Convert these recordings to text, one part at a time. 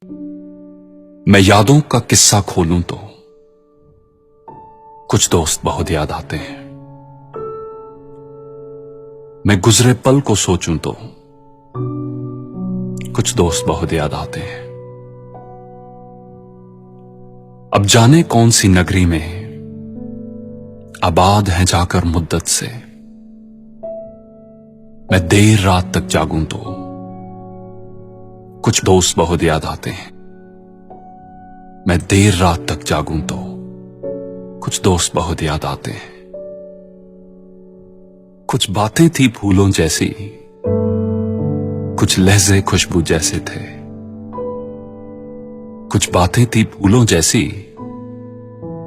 मैं यादों का किस्सा खोलूं तो कुछ दोस्त बहुत याद आते हैं। मैं गुजरे पल को सोचूं तो कुछ दोस्त बहुत याद आते हैं। अब जाने कौन सी नगरी में आबाद हैं जाकर मुद्दत से, मैं देर रात तक जागूं तो कुछ दोस्त बहुत याद आते हैं। मैं देर रात तक जागूं तो कुछ दोस्त बहुत याद आते हैं। कुछ बातें थी फूलों जैसी, कुछ लहजे खुशबू जैसे थे। कुछ बातें थी फूलों जैसी,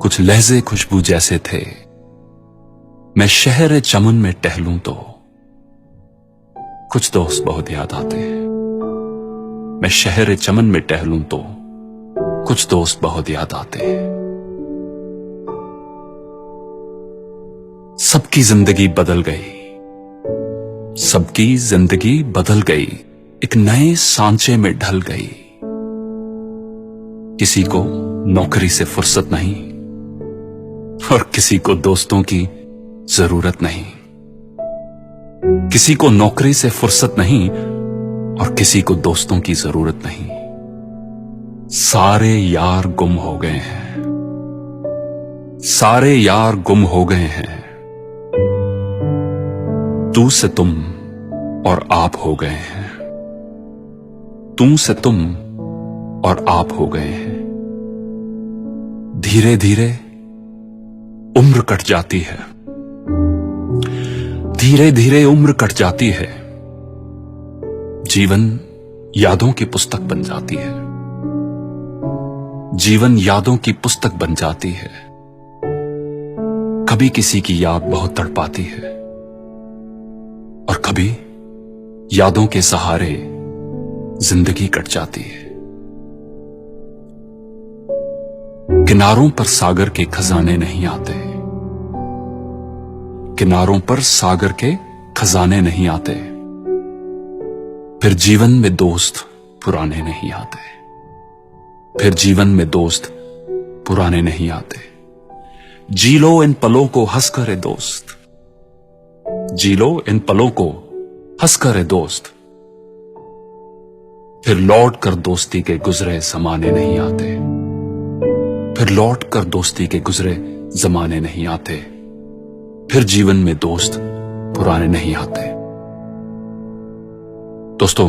कुछ लहजे खुशबू जैसे थे। मैं शहर चमन में टहलूं तो कुछ दोस्त बहुत याद आते हैं। मैं शहर चमन में टहलूं तो कुछ दोस्त बहुत याद आते हैं। सबकी जिंदगी बदल गई, सबकी जिंदगी बदल गई, एक नए सांचे में ढल गई। किसी को नौकरी से फुर्सत नहीं और किसी को दोस्तों की जरूरत नहीं। किसी को नौकरी से फुर्सत नहीं और किसी को दोस्तों की जरूरत नहीं। सारे यार गुम हो गए हैं, सारे यार गुम हो गए हैं। तू से तुम और आप हो गए हैं, तू से तुम और आप हो गए हैं। धीरे धीरे उम्र कट जाती है, धीरे धीरे उम्र कट जाती है। जीवन यादों की पुस्तक बन जाती है, जीवन यादों की पुस्तक बन जाती है। कभी किसी की याद बहुत तड़पाती है और कभी यादों के सहारे जिंदगी कट जाती है। किनारों पर सागर के खजाने नहीं आते, किनारों पर सागर के खजाने नहीं आते। फिर जीवन में दोस्त पुराने नहीं आते, फिर जीवन में दोस्त पुराने नहीं आते। जी लो इन पलों को हंसकर दोस्त, जी लो इन पलों को हंसकर दोस्त। फिर लौट कर दोस्ती के गुजरे जमाने नहीं आते, फिर लौट कर दोस्ती के गुजरे जमाने नहीं आते। फिर जीवन में दोस्त पुराने नहीं आते। दोस्तों,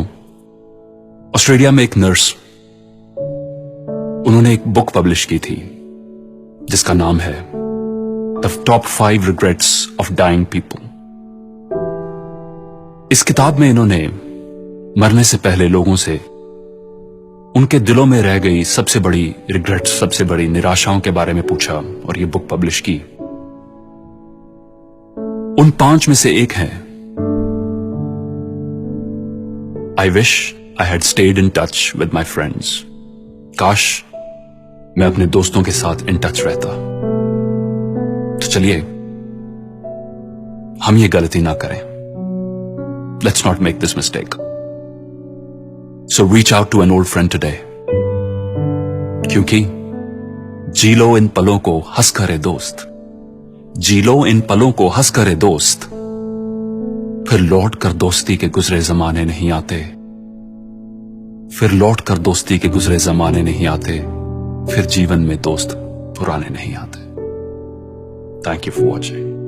ऑस्ट्रेलिया में एक नर्स, उन्होंने एक बुक पब्लिश की थी जिसका नाम है the top 5 regrets of dying people. इस किताब में इन्होंने मरने से पहले लोगों से उनके दिलों में रह गई सबसे बड़ी रिग्रेट्स, सबसे बड़ी निराशाओं के बारे में पूछा और ये बुक पब्लिश की। उन 5 में से एक है, I wish I had stayed in touch with my friends. काश मैं अपने दोस्तों के साथ इन टच रहता। तो चलिए हम ये गलती ना करें। Let's not make this mistake. So reach out to an old friend today, क्योंकि जी लो इन पलों को हंस करे दोस्त, जी लो इन पलों को हंस करे दोस्त। फिर लौट कर दोस्ती के गुजरे जमाने नहीं आते, फिर लौट कर दोस्ती के गुजरे जमाने नहीं आते। फिर जीवन में दोस्त पुराने नहीं आते। Thank you for watching.